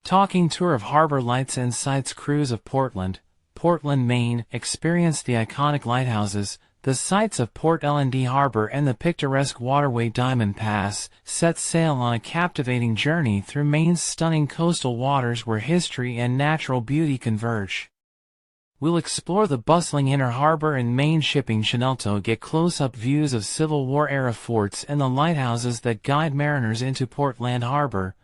Talking tour of Harbor Lights and Sights cruise of Portland, Maine. Experience the iconic lighthouses, the sights of Port L&D Harbor and the picturesque waterway Diamond Pass. Set sail on a captivating journey through Maine's stunning coastal waters where history and natural beauty converge. We'll explore the bustling inner harbor and Maine shipping channel, get close-up views of Civil War-era forts and the lighthouses that guide mariners into Portland Harbor.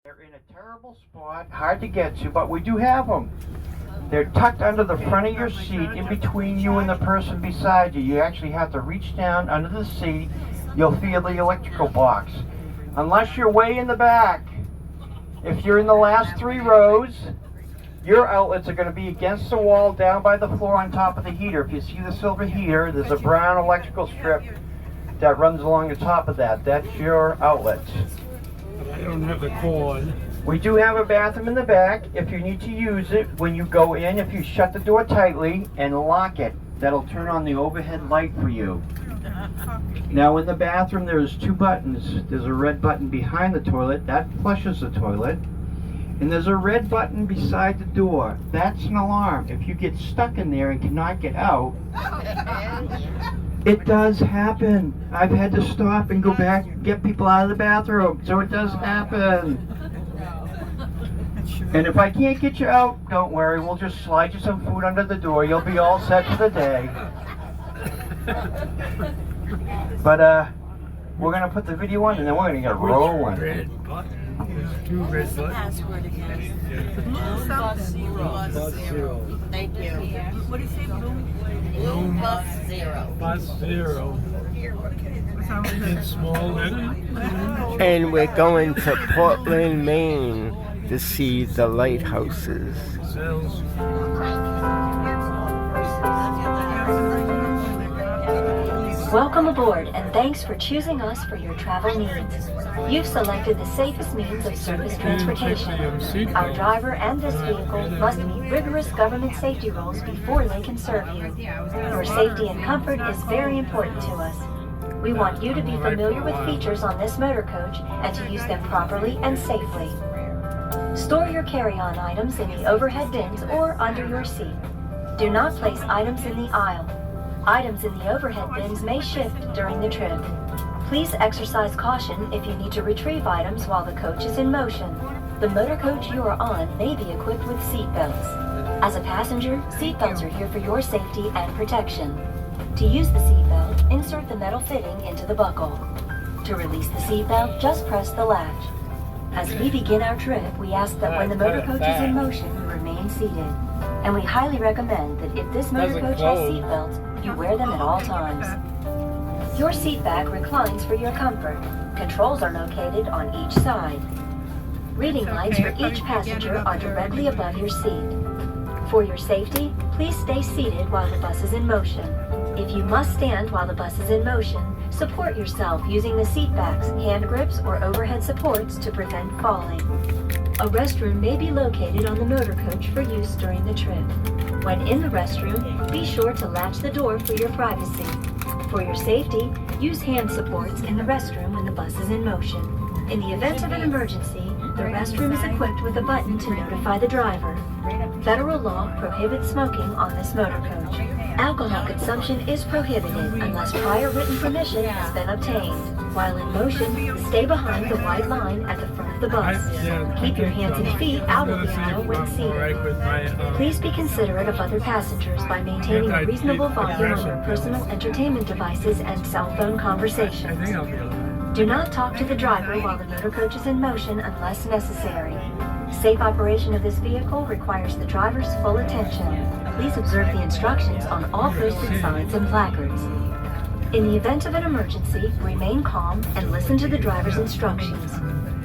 They're in a terrible spot, hard to get to, but we do have them. They're tucked under the front of your seat, in between you and the person beside you. You actually have to reach down under the seat. You'll feel the electrical box. Unless you're way in the back. If you're in the last 3 rows, your outlets are going to be against the wall down by the floor on top of the heater. If you see the silver heater, there's a brown electrical strip that runs along the top of that. That's your outlet. But I don't have the cord. We do have a bathroom in the back if you need to use it. When you go in, if you shut the door tightly and lock it, that'll turn on the overhead light for you. Now in the bathroom there's 2 buttons. There's a red button behind the toilet, that flushes the toilet. And there's a red button beside the door. That's an alarm. If you get stuck in there and cannot get out, it does happen. I've had to stop and go back and get people out of the bathroom. So it does happen. And if I can't get you out, don't worry. We'll just slide you some food under the door. You'll be all set for the day. But we're going to put the video on and then we're going to get rolling. Red button. There's 2 red buttons. Password again. Bus zero. Thank you. What do you say, Blue? Bus zero. Bus 0. In small letter. And we're going to Portland, Maine to see the lighthouses. Sells. Welcome aboard and thanks for choosing us for your travel needs. You've selected the safest means of surface transportation. Our driver and this vehicle must meet rigorous government safety rules before they can serve you. Your safety and comfort is very important to us. We want you to be familiar with features on this motor coach and to use them properly and safely. Store your carry-on items in the overhead bins or under your seat. Do not place items in the aisle. Items in the overhead bins may shift during the trip. Please exercise caution if you need to retrieve items while the coach is in motion. The motor coach you are on may be equipped with seat belts. As a passenger, seat belts are here for your safety and protection. To use the seat belt, insert the metal fitting into the buckle. To release the seat belt, just press the latch. As we begin our trip, we ask that when the motor coach is in motion, you remain seated. And we highly recommend that if this motor coach has seat belts, you wear them at all times. Your seat back reclines for your comfort. Controls are located on each side. Reading lights for each passenger are directly above your seat. For your safety, please stay seated while the bus is in motion. If you must stand while the bus is in motion, support yourself using the seat backs, hand grips, or overhead supports to prevent falling. A restroom may be located on the motor coach for use during the trip. When in the restroom, be sure to latch the door for your privacy. For your safety, use hand supports in the restroom when the bus is in motion. In the event of an emergency, the restroom is equipped with a button to notify the driver. Federal law prohibits smoking on this motor coach. Alcohol consumption is prohibited unless prior written permission has been obtained. While in motion, stay behind the white line at the front of the bus. Keep your hands and feet out of the aisle when seated. Please be considerate of other passengers by maintaining a reasonable volume on your personal entertainment devices and cell phone conversations. Do not talk to the driver while the motor coach is in motion unless necessary. Safe operation of this vehicle requires the driver's full attention. Please observe the instructions on all posted signs and placards. In the event of an emergency, remain calm and listen to the driver's instructions.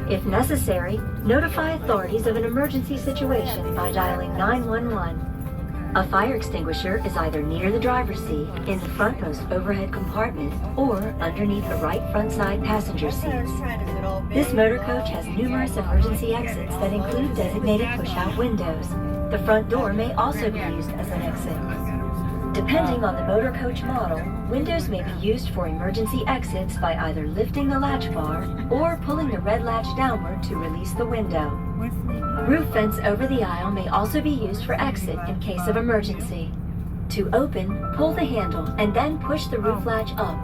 If necessary, notify authorities of an emergency situation by dialing 911. A fire extinguisher is either near the driver's seat, in the frontmost overhead compartment, or underneath the right front side passenger seats. This motor coach has numerous emergency exits that include designated push-out windows. The front door may also be used as an exit. Depending on the motor coach model, Windows may be used for emergency exits by either lifting the latch bar or pulling the red latch downward to release the window. Roof vents over the aisle may also be used for exit in case of emergency. To open, pull the handle and then push the roof latch up.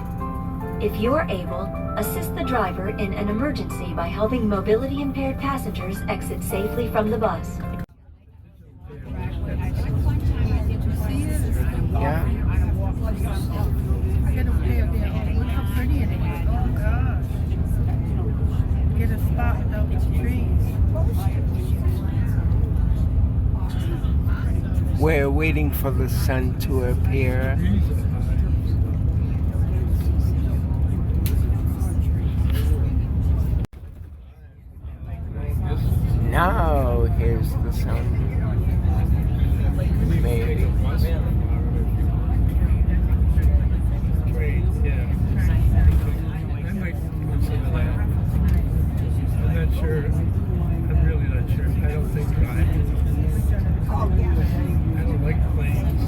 If you are able, assist the driver in an emergency by helping mobility impaired passengers exit safely from the bus. Yeah. I gotta pay a bill. Look how pretty it is. Oh gosh. Get a spot without the trees. We're waiting for the sun to appear. Now here's the sun. Maybe. I'm not sure. I'm really not sure. I don't think I don't like planes.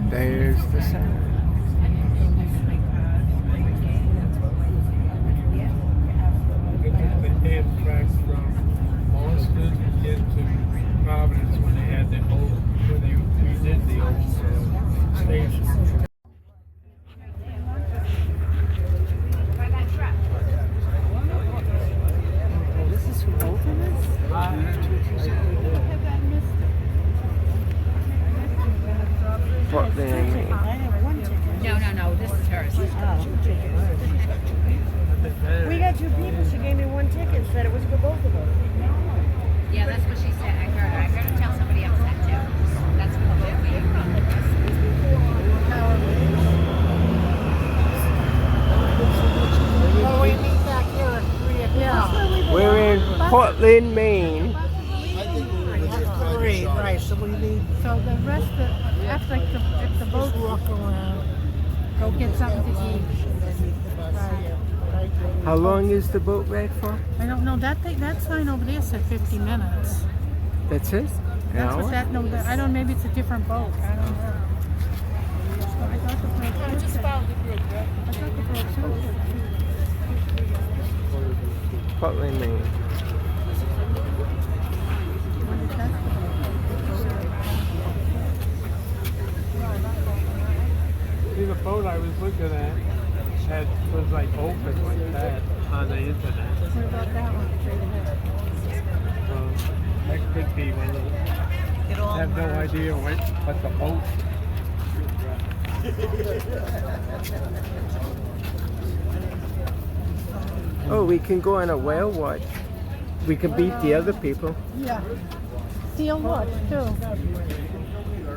There's the sun. I took the Amtrak from Boston into Providence when they had the old, when they redid the old station. This is for both of us? Portland, Maine. I have one ticket. No, this is hers. We got two people. She gave me one ticket and said it was for both of us. Yeah, that's what she said. I heard her. I heard her tell somebody else that too. That's what the both of you. Oh, we meet back here at 3 o'clock. We're in Portland, Maine. Right, so we leave. So the rest of, after like if the boat walk around, go get something to eat. Right. How long is the boat ride for? I don't know, that sign over there said 50 minutes. That's it? An That's hour? what that, no, I don't, maybe it's a different boat, I don't know. I thought the brochure said- I thought the brochure said Portland, Maine. when did that See, the boat I was looking at was like open like that on the internet. What about that one? Straight ahead. That could be one of the. I have no idea what the boat. Oh, we can go on a whale watch. We can beat the other people. Yeah. Steel watch too.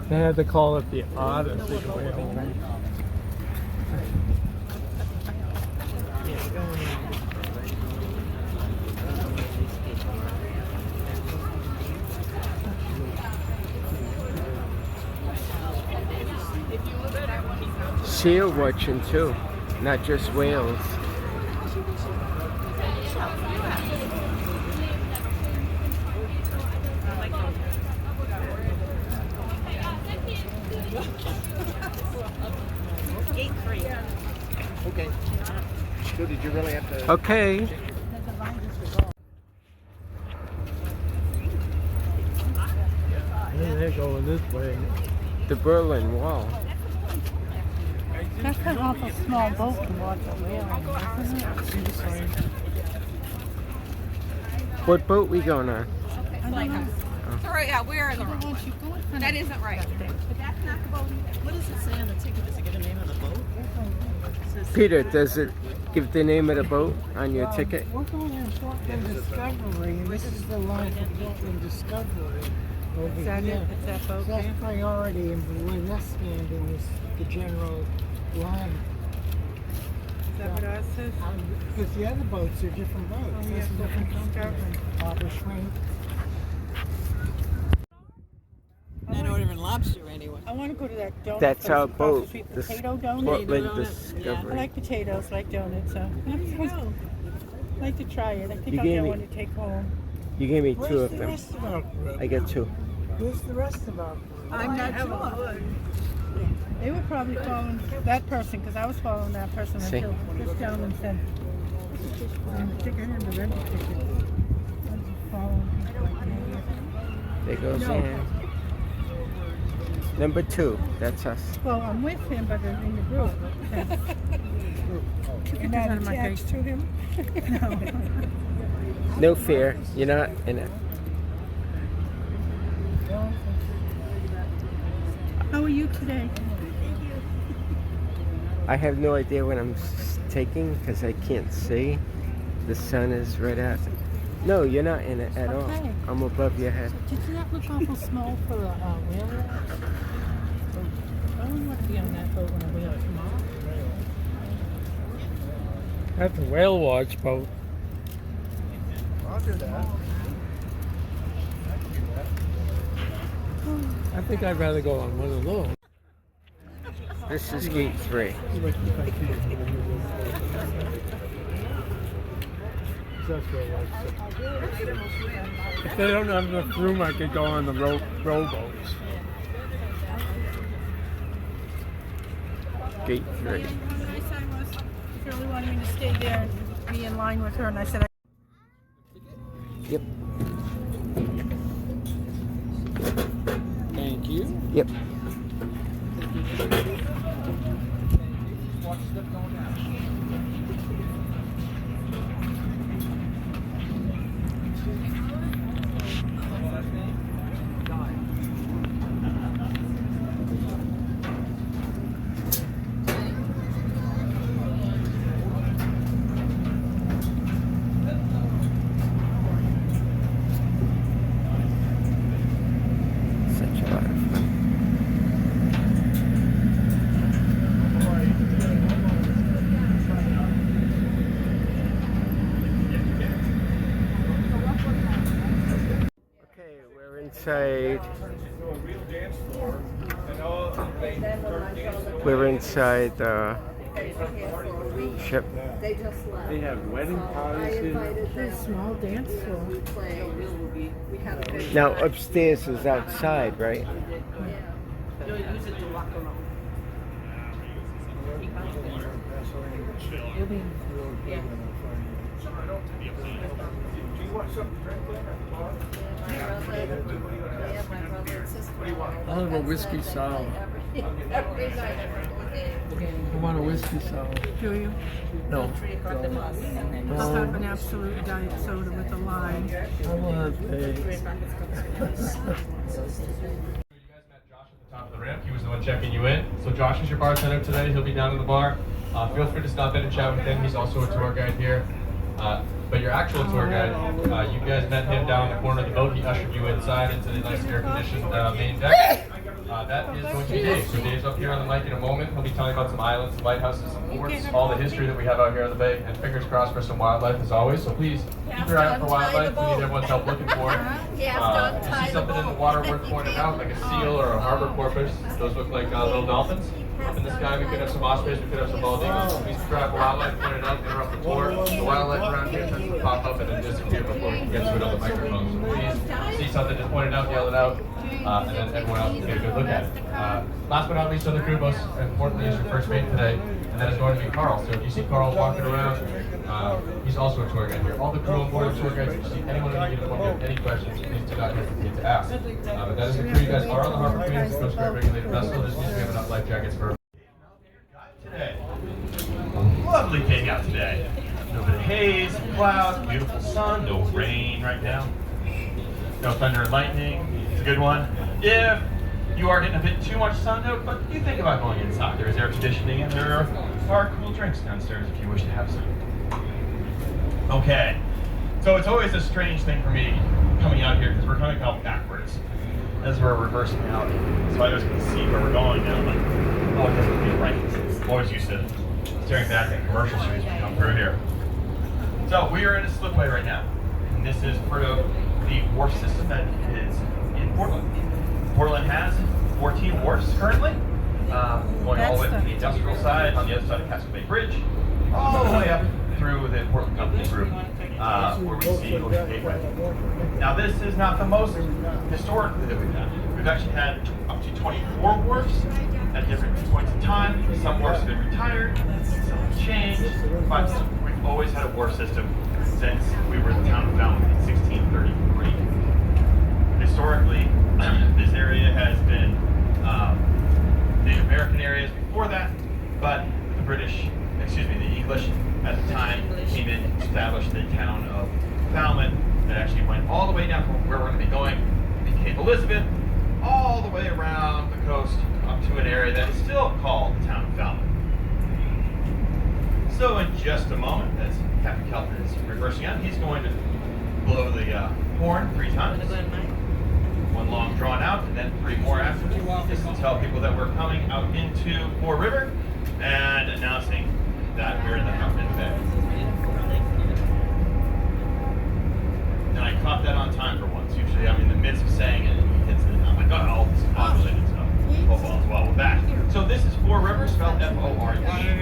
They had to call it the Odyssey whale. Seal watching too, not just whales. Okay. So did you really have to? Okay. They're going this way. The Berlin Wall. That's an awful small boat to watch a whale in, isn't it? What boat we going on? I don't know. Sorry, yeah, we're in the Why wrong. don't you go in front That of isn't right. But that's not the boat. What does it say on the ticket? Does it give the name of the boat? Peter, does it give the name of the boat on your ticket? We're going in Portland Discovery, and this is the line for Portland Discovery. Is that it? Is that boat? That's priority, and where that's standing is the general line. Is that what ours says? Because the other boats are different boats. Oh, yeah, different Discovery. Harbor Swing. Not ordering lobster anyway. I want to go to that donut. That's place our across boat. the street, The Potato donut. Portland donut. I Discovery. like potatoes, like donuts, so I'd like to try it. I think You I'll gave get me- one to take home. You gave me two Where's of the them. restaurant? I get two. Who's the rest of our crew? I'm not sure. They were probably following that person because I was following that person See? until this gentleman said, "And the ticket and the rental ticket." I was following people like that. There goes No. in. Number 2, that's us. Well, I'm with him, but in the group. You're not attached to him? No fear, you're not in it. How are you today? I have no idea what I'm taking because I can't see. The sun is right out. No, you're not in it at all. Okay. I'm above your head. Did that look awful small for a railroad? I don't want to be on that boat when a whale tomorrow. That's a whale watch boat. I'll do that. I think I'd rather go on one of those. This is gate 3. If they don't have enough room, I could go on the rowboats. Gate 3. Nice I was. She really wanted me to stay there and be in line with her, and I said, Yep. Thank you. Yep. Such a lot of fun. Okay, we're inside. We're inside the ship. They have wedding parties here. "There's a small dance floor." Now upstairs is outside, right? I'll have a whiskey sour. I want a whiskey sour. Do you? No. I'll have an absolute diet soda with a lime. I want a... Top of the ramp. He was the one checking you in. So Josh is your bartender today. He'll be down in the bar. Feel free to stop in and chat with him. He's also a tour guide here. But your actual tour guide, you guys met him down in the corner of the boat. He ushered you inside into the nice air-conditioned main deck. That is going to be Dave. So Dave's up here on the mic in a moment. He'll be telling about some islands, some lighthouses, some forts, all the history that we have out here on the bay, and fingers crossed for some wildlife as always. So please keep your eye out for wildlife. We need everyone's help looking for it. If you see something in the water worth pointing out, like a seal or a harbor porpoise, those look like little dolphins. Up in the sky, we could have some ospreys, we could have some bald eagles. Please try for wildlife, point it out, interrupt the tour. The wildlife around here tends to pop up and then disappear before we can get to it on the microphone. So please see something, just point it out, yell it out, and then everyone else can get a good look at it. Last but not least on the crew bus, importantly, is your first mate today, and that is going to be Carl. So if you see Carl walking around, he's also a tour guide here. All the crew on board are tour guides. If you see anyone in the uniform who have any questions, please do not hesitate to ask. But that is the crew. You guys are on the Harbor Queen, Coast Guard regulated vessel. This means we have enough life jackets for today. Lovely day out today. A little bit of haze, clouds, beautiful sun, no rain right now. No thunder and lightning. It's a good one. If you are getting a bit too much sun though, but you think about going inside. There is air conditioning and there are cool drinks downstairs if you wish to have some. Okay, so it's always a strange thing for me coming out here because we're coming out backwards as we're reversing out. So I just can see where we're going now, but oh, it doesn't feel right. Always used to staring back at commercial streets when we come through here. So we are in a slipway right now, and this is part of the wharf system that is in Portland. Portland has 14 wharfs currently, going all the way from the industrial side on the other side of Castle Bay Bridge, all the way up through the Portland Company Group, where we see Ocean Gateway. Now this is not the most historically that we've had. We've actually had up to 24 wharfs at different points in time. Some wharfs have been retired, some have changed, but we've always had a wharf system since we were the town of Falmouth in 1633. Historically, this area has been Native American areas before that, but the English at the time came in and established the town of Falmouth that actually went all the way down from where we're going to be going in Cape Elizabeth, all the way around the coast up to an area that is still called the town of Falmouth. So in just a moment, as Captain Kelton is reversing out, he's going to blow the horn 3 times. One long drawn out, and then 3 more after. Just to tell people that we're coming out into Fore River and announcing that we're in the Bay. And I caught that on time for once. Usually I'm in the midst of saying it and he hits it and I'm like, oh, this is not related stuff. Oh well, we're back. So this is Fore River, spelled F-O-R-E.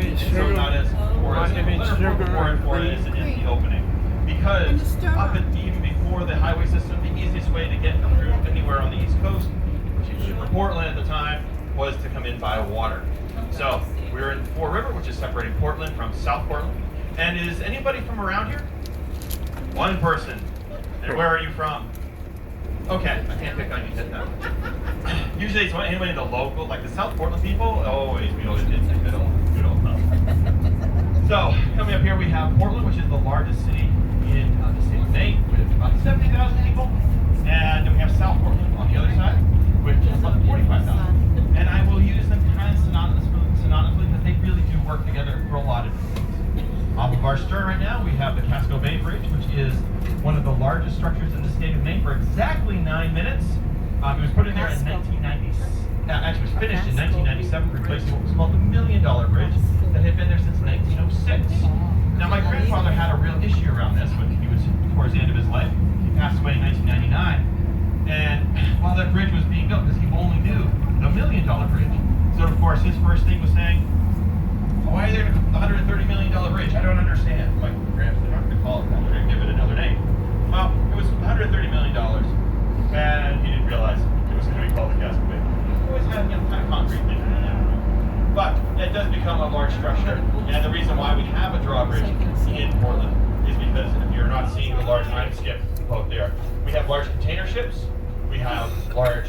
It's so not as Forest. Fore is in the opening. Because up and even before the highway system, the easiest way to get through anywhere on the East Coast, which is for Portland at the time, was to come in by water. So we were in Fore River, which is separating Portland from South Portland. And is anybody from around here? One person. And where are you from? Okay, I can't pick on you that much. Usually it's anybody in the local, like the South Portland people, always we always did good old stuff. So coming up here we have Portland, which is the largest city in the state of Maine, with about 70,000 people. And then we have South Portland on the other side, with just about 45,000. And I will use them kind of synonymously because they really do work together for a lot of different things. Off of our stern right now, we have the Casco Bay Bridge, which is one of the largest structures in the state of Maine for exactly 9 minutes. It was put in there in 1990. Actually, it was finished in 1997, replacing what was called the $1 Million Bridge that had been there since 1906. Now, my grandfather had a real issue around this when he was towards the end of his life. He passed away in 1999. And while that bridge was being built, because he only knew the $1 Million Bridge. So, of course, his first thing was saying, why are there a $130 million bridge? I don't understand. Like, perhaps they're not going to call it that. They're going to give it another name. Well, it was $130 million, and he didn't realize it was going to be called the Casco Bay. He always had, kind of concrete thing. But it does become a large structure, and the reason why we have a drawbridge in Portland is because if you're not seeing the large time skip boat there, we have large container ships, we have large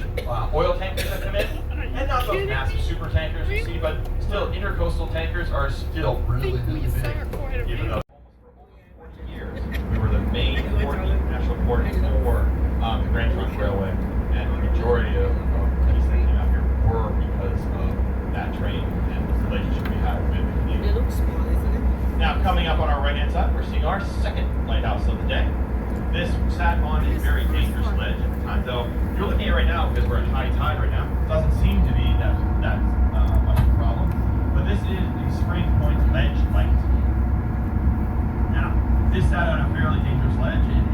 oil tankers that come in, and not those massive super tankers you see, but still intercoastal tankers are still really, really big, even though for 40 years we were the main international port for the Grand Trunk Railway, and the majority of things that came out here were because of that train and the relationship we have with the community. It looks small, isn't it? Now, coming up on our right-hand side, we're seeing our second lighthouse of the day. This sat on a very dangerous ledge at the time, though you're looking at it right now because we're at high tide right now. It doesn't seem to be that much of a problem. But this is the Spring Point Ledge Light. Now, this sat on a fairly dangerous ledge. In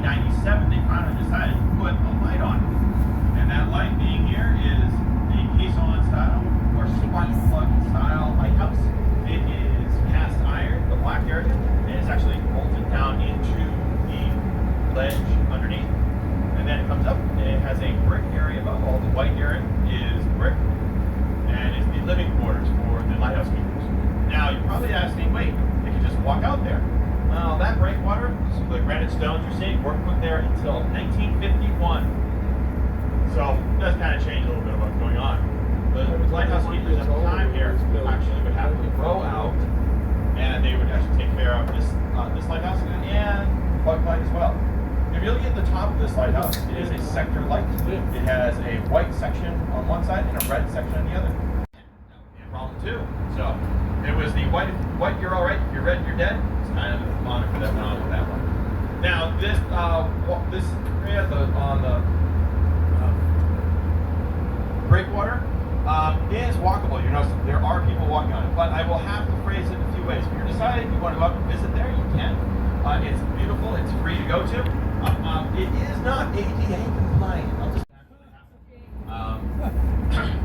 1897, they finally decided to put a light on it. And that light being here is a caisson style or spark plug style lighthouse. It is cast iron, the black area, and it's actually bolted down into the ledge underneath. And then it comes up and it has a brick area above. All the white area is brick, and it's the living quarters for the lighthouse keepers. Now you're probably asking, wait, they can just walk out there. Well, that breakwater, the granite stones you're seeing, weren't put there until 1951. So it does kind of change a little bit of what's going on. The lighthouse keepers at the time here actually would have to row out, and they would actually take care of this lighthouse and bug light as well. If you look at the top of this lighthouse, it is a sector light. It has a white section on one side and a red section on the other. Problem too. So it was the white, you're all right. If you're red, you're dead. It's kind of the moniker that went on with that one. Now this area on the breakwater is walkable. You notice there are people walking on it, but I will have to phrase it a few ways. If you're deciding you want to go up and visit there, you can. It's beautiful. It's free to go to. It is not ADA compliant.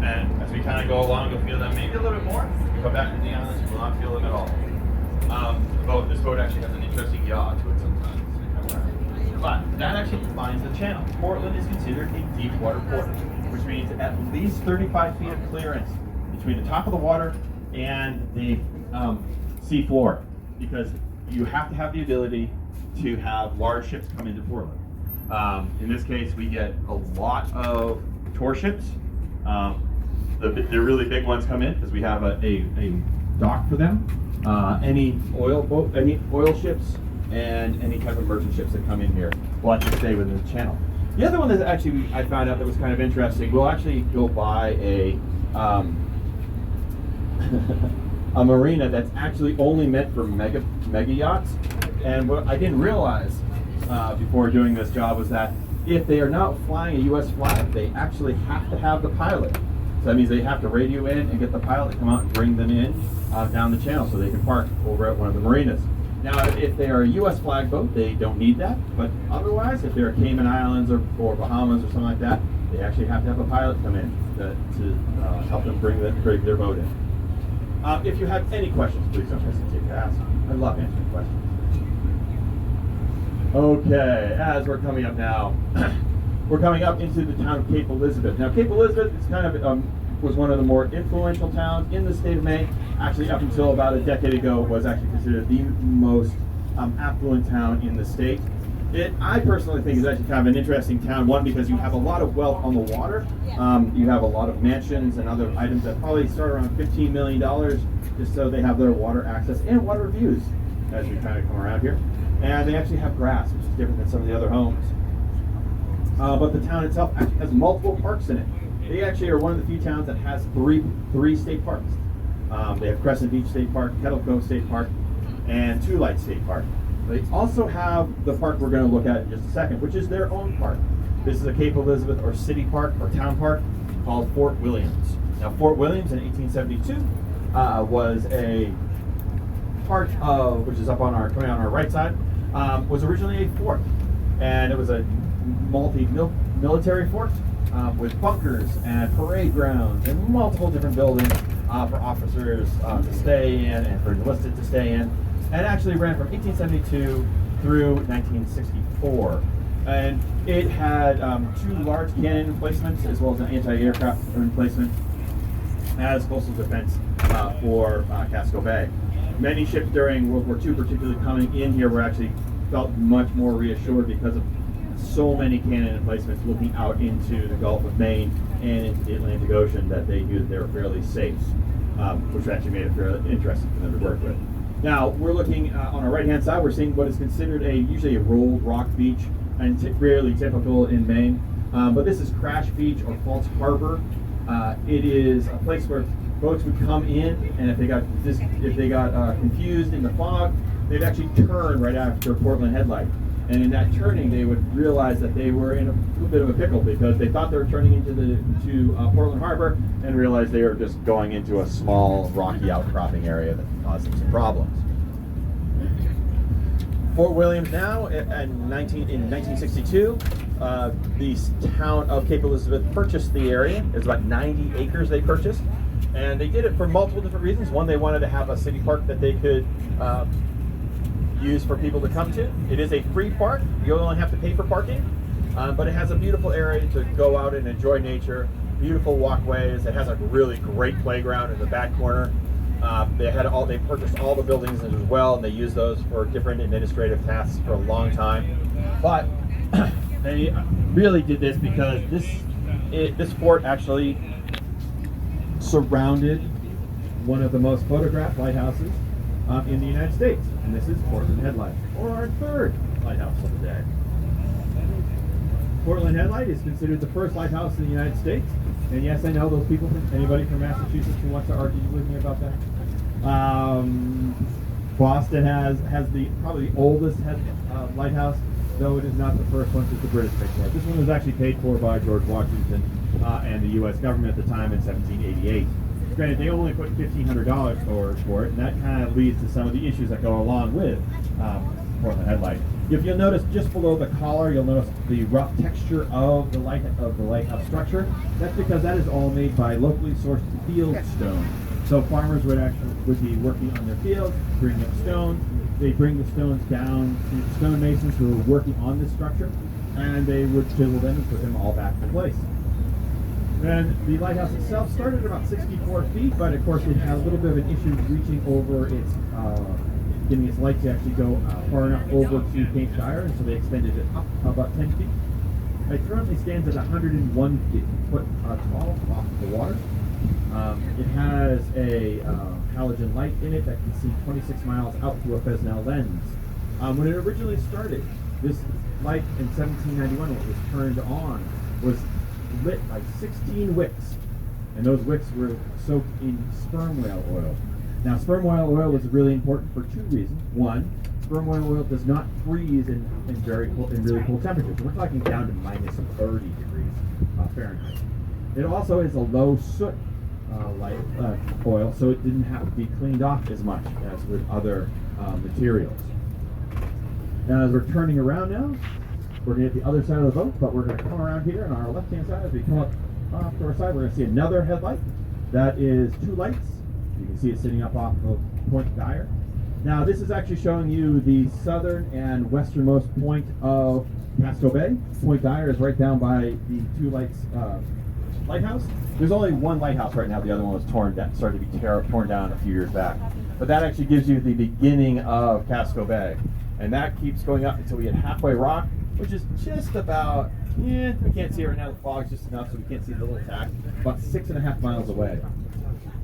And as we kind of go along, you'll feel them maybe a little bit more. If you go back to the islands, you will not feel them at all. This boat actually has an interesting yaw to it sometimes. But that actually defines the channel. Portland is considered a deep water port, which means at least 35 feet of clearance between the top of the water and the sea floor, because you have to have the ability to have large ships come into Portland. In this case, we get a lot of tour ships. The really big ones come in because we have a dock for them. Any oil ships and any type of merchant ships that come in here will actually stay within the channel. The other one that actually I found out that was kind of interesting, we'll actually go buy a a marina that's actually only meant for mega yachts. And what I didn't realize before doing this job was that if they are not flying a U.S. flag, they actually have to have the pilot. So that means they have to radio in and get the pilot to come out and bring them in down the channel so they can park over at one of the marinas. Now, if they are a U.S. flag boat, they don't need that. But otherwise, if they're Cayman Islands or Bahamas or something like that, they actually have to have a pilot come in to help them bring their boat in. If you have any questions, please don't hesitate to ask. I love answering questions. Okay, as we're coming up now, we're coming up into the town of Cape Elizabeth. Now, Cape Elizabeth is kind of was one of the more influential towns in the state of Maine. Actually, up until about a decade ago, was actually considered the most affluent town in the state. I personally think is actually kind of an interesting town. One, because you have a lot of wealth on the water. You have a lot of mansions and other items that probably start around $15 million, just so they have their water access and water views as we kind of come around here. And they actually have grass, which is different than some of the other homes. But the town itself actually has multiple parks in it. They actually are one of the few towns that has three state parks. They have Crescent Beach State Park, Kettle Cove State Park, and Two Light State Park. They also have the park we're going to look at in just a second, which is their own park. This is a Cape Elizabeth or city park or town park called Fort Williams. Now, Fort Williams in 1872 was a part of, which is up on coming on our right side, was originally a fort, and it was a multi-military fort with bunkers and parade grounds and multiple different buildings for officers to stay in and for enlisted to stay in. And it actually ran from 1872 through 1964. And it had two large cannon emplacements as well as an anti-aircraft emplacement as coastal defense for Casco Bay. Many ships during World War II, particularly coming in here, were actually felt much more reassured because of so many cannon emplacements looking out into the Gulf of Maine and into the Atlantic Ocean that they knew that they were fairly safe, which actually made it fairly interesting for them to work with. Now, we're looking on our right-hand side, we're seeing what is considered usually a rolled rock beach, and rarely typical in Maine. But this is Crash Beach or False Harbor. It is a place where boats would come in, and if they got confused in the fog, they'd actually turn right after Portland Headlight. And in that turning, they would realize that they were in a little bit of a pickle because they thought they were turning into Portland Harbor and realized they were just going into a small rocky outcropping area that caused them some problems. Fort Williams now, in 1962, the town of Cape Elizabeth purchased the area. It's about 90 acres they purchased. And they did it for multiple different reasons. One, they wanted to have a city park that they could use for people to come to. It is a free park. You only have to pay for parking, but it has a beautiful area to go out and enjoy nature, beautiful walkways. It has a really great playground in the back corner. They purchased all the buildings as well, and they used those for different administrative tasks for a long time. But they really did this because this fort actually surrounded one of the most photographed lighthouses in the United States, and this is Portland Headlight, or our third lighthouse of the day. Portland Headlight is considered the first lighthouse in the United States, and yes, I know those people, anybody from Massachusetts who wants to argue with me about that. Boston has probably the oldest lighthouse, though it is not the first one since the British paid for it. This one was actually paid for by George Washington and the U.S. government at the time in 1788. Granted, they only put $1,500 for it, and that kind of leads to some of the issues that go along with Portland Headlight. If you'll notice just below the collar, you'll notice the rough texture of the lighthouse structure. That's because that is all made by locally sourced field stone. So farmers would be working on their fields, bringing up stones. They bring the stones down to stonemasons who are working on this structure, and they would chisel them and put them all back in place. Then the lighthouse itself started at about 64 feet, but of course it had a little bit of an issue reaching over its, getting its light to actually go far enough over to Cape Dyer, and so they extended it up about 10 feet. It currently stands at 101 foot tall off the water. It has a halogen light in it that can see 26 miles out through a Fresnel lens. When it originally started, this light in 1791, when it was turned on, was lit by 16 wicks, and those wicks were soaked in sperm whale oil. Now, sperm whale oil is really important for two reasons. One, sperm whale oil does not freeze in really cold temperatures. We're talking down to minus 30 degrees Fahrenheit. It also is a low soot oil, so it didn't have to be cleaned off as much as with other materials. Now, as we're turning around now, we're going to hit the other side of the boat, but we're going to come around here on our left-hand side. As we come up off to our side, we're going to see another headlight. That is two lights. You can see it sitting up off of Point Dyer. Now, this is actually showing you the southern and westernmost point of Casco Bay. Point Dyer is right down by the two lights lighthouse. There's only one lighthouse right now. The other one was started to be torn down a few years back. But that actually gives you the beginning of Casco Bay. And that keeps going up until we hit Halfway Rock, which is just about, we can't see it right now, the fog's just enough so we can't see the little tack, about 6.5 miles away.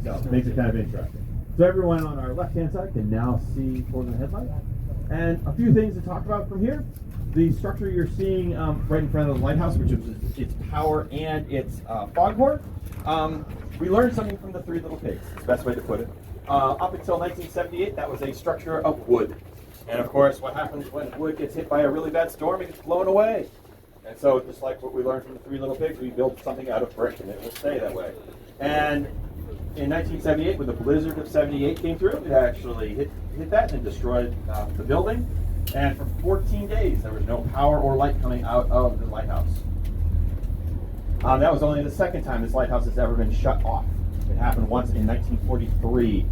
So it makes it kind of interesting. So everyone on our left-hand side can now see Portland headlight. And a few things to talk about from here. The structure you're seeing right in front of the lighthouse, which is its power and its foghorn. We learned something from the Three Little Pigs, it's the best way to put it. Up until 1978, that was a structure of wood. And of course, what happens when wood gets hit by a really bad storm, it gets blown away. And so just like what we learned from the Three Little Pigs, we built something out of brick and it will stay that way. And in 1978, when the blizzard of 78 came through, it actually hit that and destroyed the building. And for 14 days, there was no power or light coming out of the lighthouse. That was only the second time this lighthouse has ever been shut off. It happened once in 1943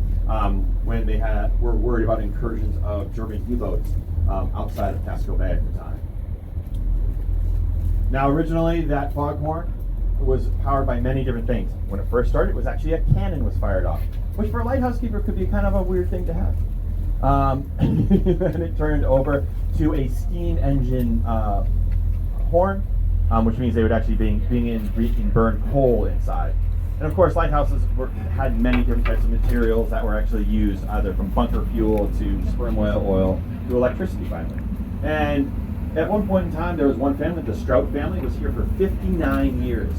when they were worried about incursions of German U-boats outside of Casco Bay at the time. Now, originally, that foghorn was powered by many different things. When it first started, it was actually a cannon was fired off, which for a lighthouse keeper could be kind of a weird thing to have. Then it turned over to a steam engine horn, which means they would actually be burned coal inside. And of course, lighthouses had many different types of materials that were actually used, either from bunker fuel to sperm whale oil to electricity finally. And at one point in time, there was one family, the Strout family, was here for 59 years,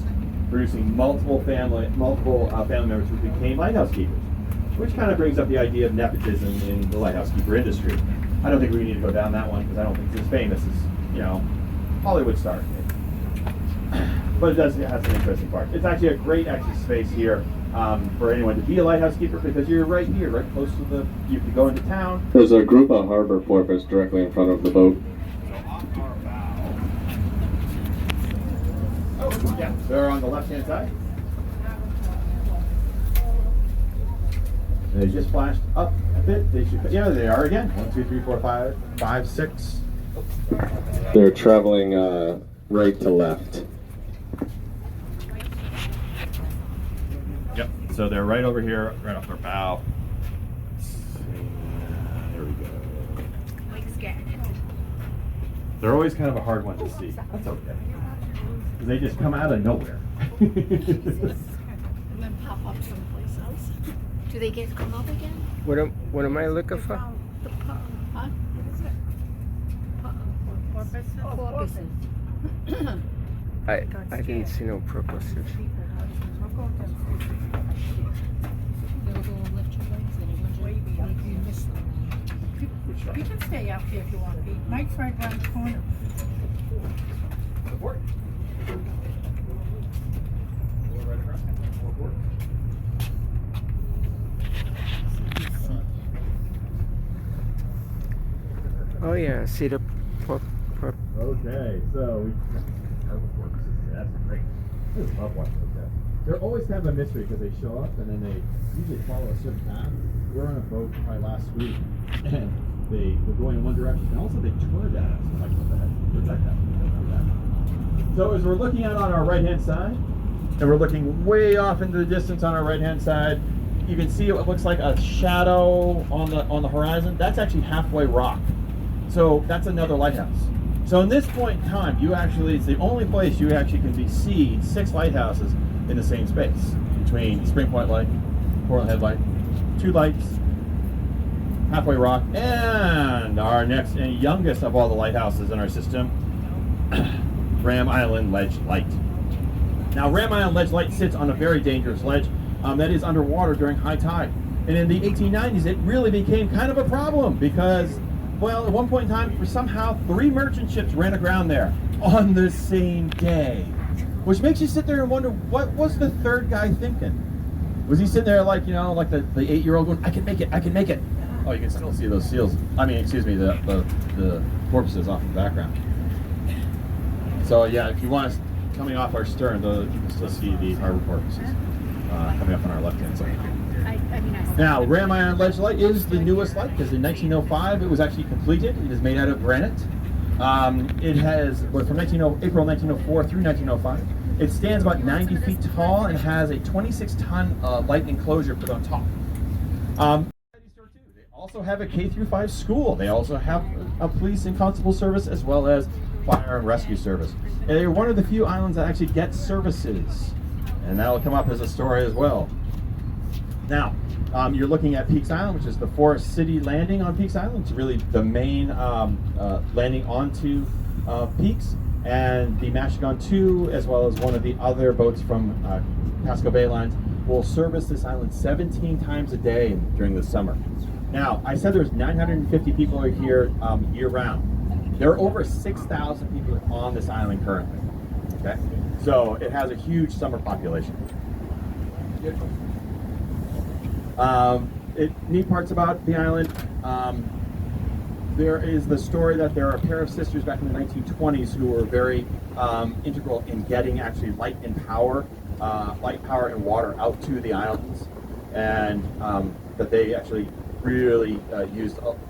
producing multiple family members who became lighthouse keepers, which kind of brings up the idea of nepotism in the lighthouse keeper industry. I don't think we need to go down that one because I don't think it's as famous as, Hollywood star. But it has an interesting part. It's actually a great access space here for anyone to be a lighthouse keeper because you're right here, right close to you can go into town. There's a group of harbor porpoise directly in front of the boat. Oh, yeah, they're on the left-hand side. They just flashed up a bit. There they are again. 1, 2, 3, 4, 5, 6. They're traveling right to left. Yep. So they're right over here, right off their bow. There we go. They're always kind of a hard one to see. That's okay. Because they just come out of nowhere. And then pop up someplace else. Do they come up again? What am I looking for? Huh? What is it? Porpoises. I didn't see no porpoises. You can stay out here if you want to be. Mike's right around the corner. Oh yeah, see the Okay, so that's great. I love watching those guys. They're always kind of a mystery because they show up and then they usually follow a certain path. We're on a boat probably last week, and they were going in one direction, and also they turned at us. I'm like, what the heck? Where'd that come from? So as we're looking out on our right-hand side, and we're looking way off into the distance on our right-hand side, you can see what looks like a shadow on the horizon. That's actually Halfway Rock. So that's another lighthouse. So in this point in time, it's the only place you actually can see 6 lighthouses in the same space, between Spring Point Light, Portland Head Light, 2 lights, Halfway Rock, and our next and youngest of all the lighthouses in our system, Ram Island Ledge Light. Now, Ram Island Ledge Light sits on a very dangerous ledge that is underwater during high tide. And in the 1890s, it really became kind of a problem because, well, at one point in time, somehow 3 merchant ships ran aground there on the same day. Which makes you sit there and wonder, what was the third guy thinking? Was he sitting there like, like the 8-year-old going, I can make it, I can make it. Oh, you can still see those seals. The porpoises off in the background. So yeah, if you want us coming off our stern, you can still see the harbor porpoises coming up on our left-hand side. Now, Ram Island Ledge Light is the newest light because in 1905 it was actually completed. It is made out of granite. It has, from April 1904 through 1905, it stands about 90 feet tall and has a 26-ton light enclosure put on top. They also have a K-5 school. They also have a police and constable service as well as fire and rescue service. And they're one of the few islands that actually get services. And that'll come up as a story as well. Now, you're looking at Peaks Island, which is the Forest City landing on Peaks Island. It's really the main landing onto Peaks. And the Mashagon 2, as well as one of the other boats from Casco Bay Lines, will service this island 17 times a day during the summer. Now, I said there's 950 people are here year-round. There are over 6,000 people on this island currently. Okay, so it has a huge summer population. Neat parts about the island. There is the story that there are a pair of sisters back in the 1920s who were very integral in getting actually light power and water out to the islands, and that they actually really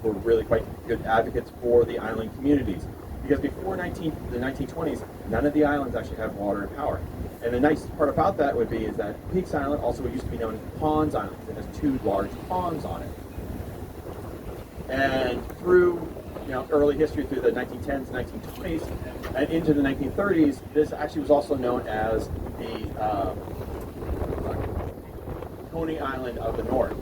were really quite good advocates for the island communities. Because before the 1920s, none of the islands actually had water and power. And the nice part about that would be is that Peaks Island also used to be known as Ponds Island. It has 2 large ponds on it. And through early history, through the 1910s, 1920s, and into the 1930s, this actually was also known as the Coney Island of the North.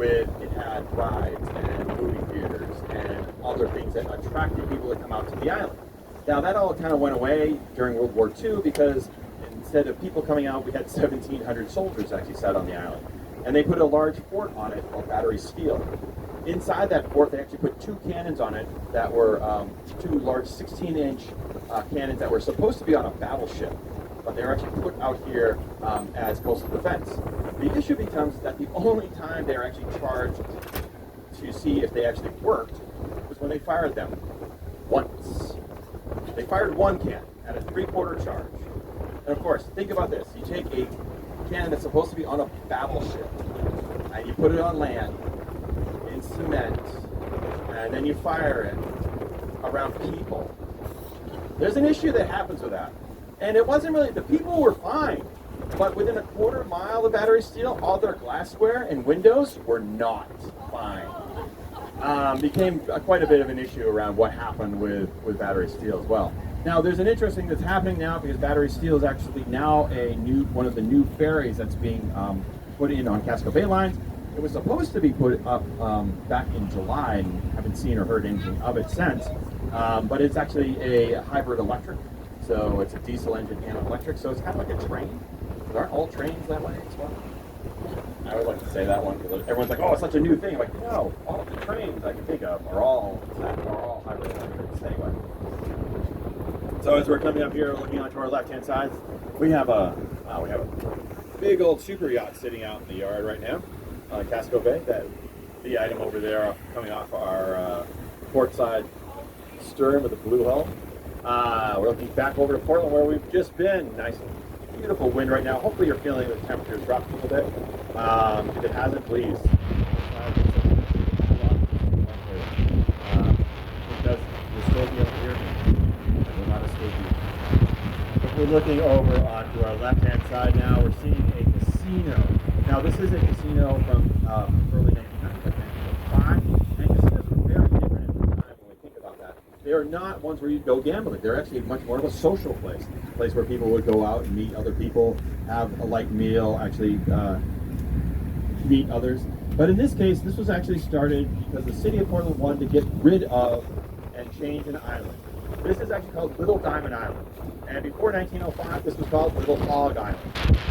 It had rides and movie theaters and other things that attracted people to come out to the island. Now that all kind of went away during World War II because instead of people coming out, we had 1,700 soldiers actually sat on the island. And they put a large fort on it called Battery Steel. Inside that fort, they actually put 2 cannons on it that were 2 large 16-inch cannons that were supposed to be on a battleship, but they were actually put out here as coastal defense. The issue becomes that the only time they were actually charged to see if they actually worked was when they fired them once. They fired 1 cannon at a 3/4 charge. And of course, think about this. You take a cannon that's supposed to be on a battleship, and you put it on land, in cement, and then you fire it around people. There's an issue that happens with that. And it wasn't really, the people were fine, but within a 1/4 mile of Battery Steel, all their glassware and windows were not fine. Became quite a bit of an issue around what happened with Battery Steel as well. Now, there's an interesting that's happening now because Battery Steel is actually now one of the new ferries that's being put in on Casco Bay Lines. It was supposed to be put up back in July, and haven't seen or heard anything of it since. But it's actually a hybrid electric, so it's a diesel engine and electric, so it's kind of like a train. Aren't all trains that way as well? I would like to say that one because everyone's like, "Oh, it's such a new thing." I'm like, no, all of the trains I can think of are all hybrid electrics anyway. So as we're coming up here, looking onto our left-hand side, we have a big old super yacht sitting out in the yard right now on Casco Bay. That the item over there coming off our port side stern with a blue hull. We're looking back over to Portland where we've just been. Nice and beautiful wind right now. Hopefully you're feeling the temperatures drop a little bit. If it hasn't, please. Because you'll still be able to hear me. I will not escape you. If we're looking over onto our left-hand side now, we're seeing a casino. Now, this is a casino from early 1900s, and casinos were very different at the time when we think about that. They are not ones where you go gambling. They're actually much more of a social place, a place where people would go out and meet other people, have a light meal, actually meet others. But in this case, this was actually started because the city of Portland wanted to get rid of and change an island. This is actually called Little Diamond Island. And before 1905, this was called Little Hog Island.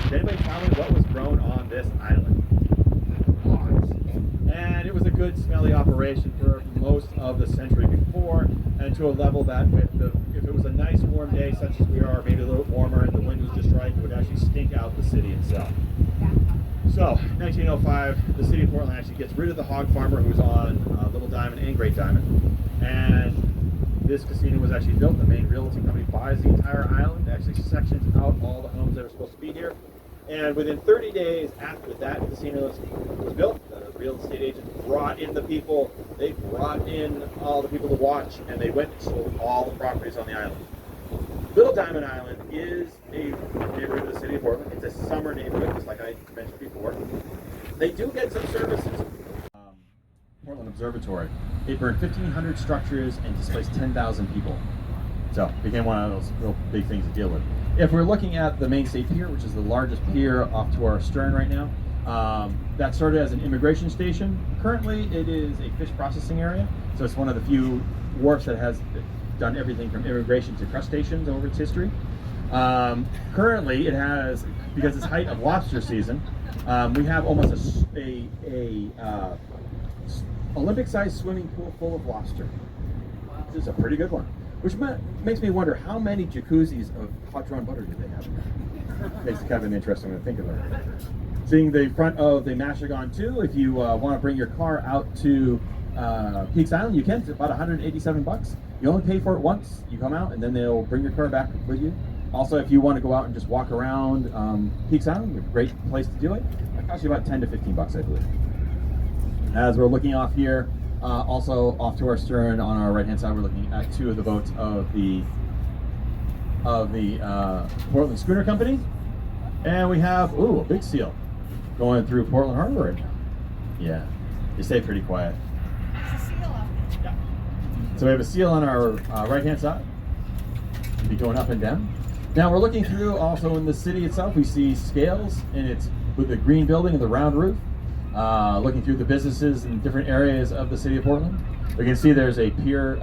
Does anybody tell me what was grown on this island? Hogs. And it was a good smelly operation for most of the century before, and to a level that if it was a nice warm day, such as we are, maybe a little warmer, and the wind was just right, it would actually stink out the city itself. So, 1905, the city of Portland actually gets rid of the hog farmer who was on Little Diamond and Great Diamond, and this casino was actually built. The Maine Realty Company buys the entire island, actually sections out all the homes that are supposed to be here, and within 30 days after that casino was built, the real estate agent brought in the people, they brought in all the people to watch, and they went and sold all the properties on the island. Little Diamond Island is a neighborhood of the city of Portland. It's a summer neighborhood, just like I mentioned before. They do get some services. Portland Observatory. It burned 1,500 structures and displaced 10,000 people. So it became one of those real big things to deal with. If we're looking at the Main State Pier, which is the largest pier off to our stern right now, that started as an immigration station. Currently, it is a fish processing area. So it's one of the few wharfs that has done everything from immigration to crustaceans over its history. Currently, it has, because it's height of lobster season, we have almost a Olympic-sized swimming pool full of lobster. This is a pretty good one. Which makes me wonder how many jacuzzis of hot drawn butter do they have? Makes it kind of an interesting to think about it. Seeing the front of the Mashagon 2, if you want to bring your car out to Peaks Island, you can. It's about $187. You only pay for it once. You come out, and then they'll bring your car back with you. Also, if you want to go out and just walk around Peaks Island, a great place to do it. It costs you about $10 to $15, I believe. As we're looking off here, also off to our stern on our right-hand side, we're looking at two of the boats of the Portland Schooner Company, and we have a big seal going through Portland Harbor right now. Yeah, they stay pretty quiet. Yeah. So we have a seal on our right-hand side. We'll be going up and down. Now we're looking through also in the city itself. We see scales, and it's with the green building and the round roof. Looking through the businesses in different areas of the city of Portland. We can see there's a pier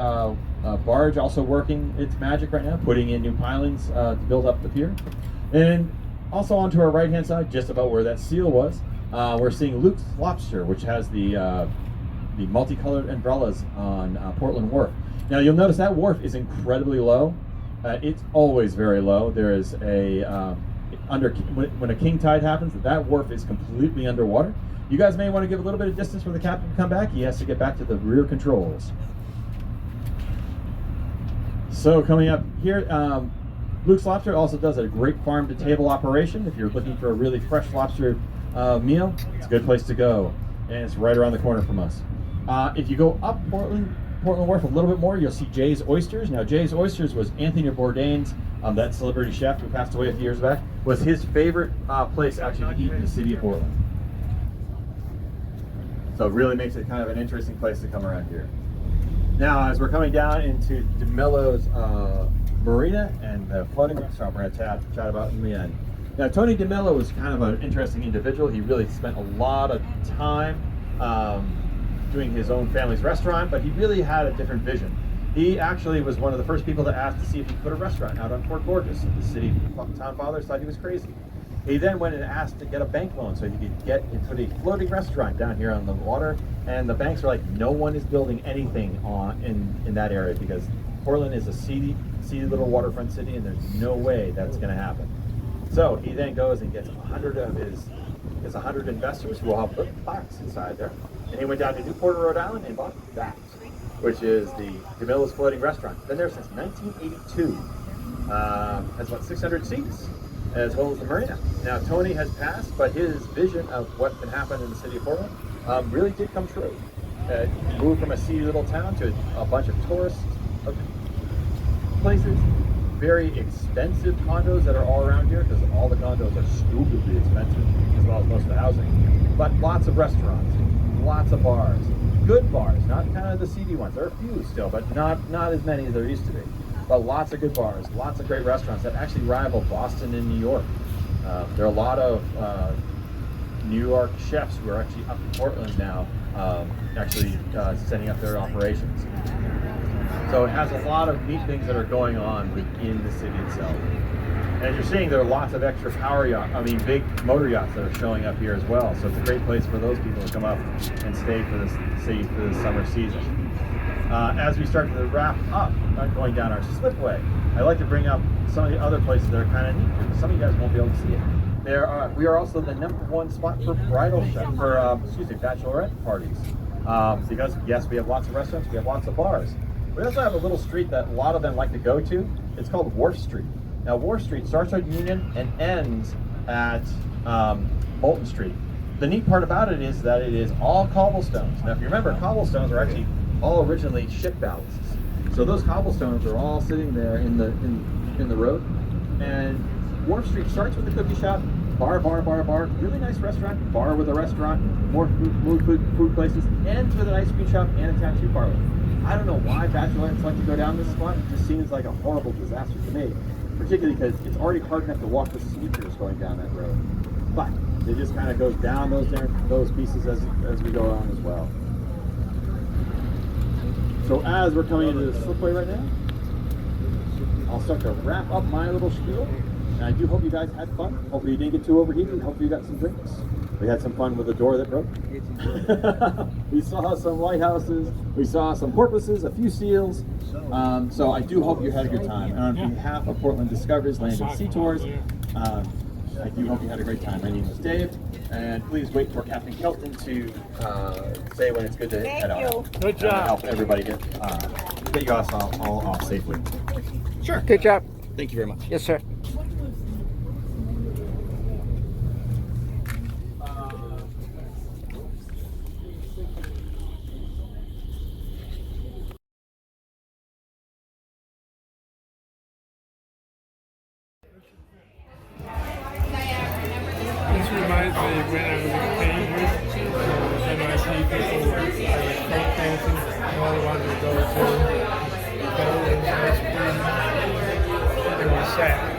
barge also working its magic right now, putting in new pilings to build up the pier. And also onto our right-hand side, just about where that seal was, we're seeing Luke's Lobster, which has the multicolored umbrellas on Portland Wharf. Now you'll notice that wharf is incredibly low. It's always very low. There is a, when a king tide happens, that wharf is completely underwater. You guys may want to give a little bit of distance for the captain to come back. He has to get back to the rear controls. So coming up here, Luke's Lobster also does a great farm-to-table operation. If you're looking for a really fresh lobster meal, it's a good place to go. And it's right around the corner from us. If you go up Portland Wharf a little bit more, you'll see Jay's Oysters. Now, Jay's Oysters was Anthony Bourdain's, that celebrity chef who passed away a few years back, was his favorite place actually to eat in the city of Portland. So it really makes it kind of an interesting place to come around here. Now, as we're coming down into DeMillo's Marina and the floating restaurant we're going to chat about in the end. Now, Tony DeMillo was kind of an interesting individual. He really spent a lot of time doing his own family's restaurant, but he really had a different vision. He actually was one of the first people to ask to see if he could put a restaurant out on Port Gorgeous. The city town fathers thought he was crazy. He then went and asked to get a bank loan so he could get and put a floating restaurant down here on the water. And the banks were like, no one is building anything in that area because Portland is a seedy little waterfront city, and there's no way that's going to happen. So he then goes and gets 100 investors who will all put plaques inside there. And he went down to Newport, Rhode Island, and bought that, which is the DeMillo's Floating Restaurant. Been there since 1982. Has about 600 seats. as well as the marina. Now, Tony has passed, but his vision of what can happen in the city of Portland really did come true. Moved from a seedy little town to a bunch of tourist places, very expensive condos that are all around here, because all the condos are stupidly expensive, as well as most of the housing. But lots of restaurants, lots of bars, good bars, not kind of the seedy ones. There are a few still, but not as many as there used to be. But lots of good bars, lots of great restaurants that actually rival Boston and New York. There are a lot of New York chefs who are actually up in Portland now, actually setting up their operations. So it has a lot of neat things that are going on within the city itself. As you're seeing, there are lots of extra big motor yachts that are showing up here as well. So it's a great place for those people to come up and stay for the summer season. As we start to wrap up, going down our slipway, I'd like to bring up some of the other places that are kind of neat, because some of you guys won't be able to see it. We are also the #1 spot for bachelorette parties. Because yes, we have lots of restaurants, we have lots of bars. We also have a little street that a lot of them like to go to. It's called Wharf Street. Now, Wharf Street starts at Union and ends at Bolton Street. The neat part about it is that it is all cobblestones. Now, if you remember, cobblestones are actually all originally ship ballasts. So those cobblestones are all sitting there in the road. And Wharf Street starts with a cookie shop, bar, really nice restaurant, bar with a restaurant, more food places, ends with an ice cream shop and a tattoo parlor. I don't know why bachelorettes like to go down this spot. It just seems like a horrible disaster to me, particularly because it's already hard enough to walk with sneakers going down that road. But it just kind of goes down those pieces as we go on as well. So as we're coming into the slipway right now, I'll start to wrap up my little spiel. And I do hope you guys had fun. Hopefully you didn't get too overheated. Hopefully you got some drinks. We had some fun with the door that broke. We saw some lighthouses. We saw some porpoises, a few seals. So I do hope you had a good time. And on behalf of Portland Discoveries Land and Sea Tours, I do hope you had a great time. My name is Dave, and please wait for Captain Kelton to say when it's good to head out. Good job. Help everybody get you guys all off safely. Sure. Good job. Thank you very much. Yes, sir. This reminds me of when I was in Cambridge, and I see people like break dancing, and all I wanted to go to, and ice cream, and we sat.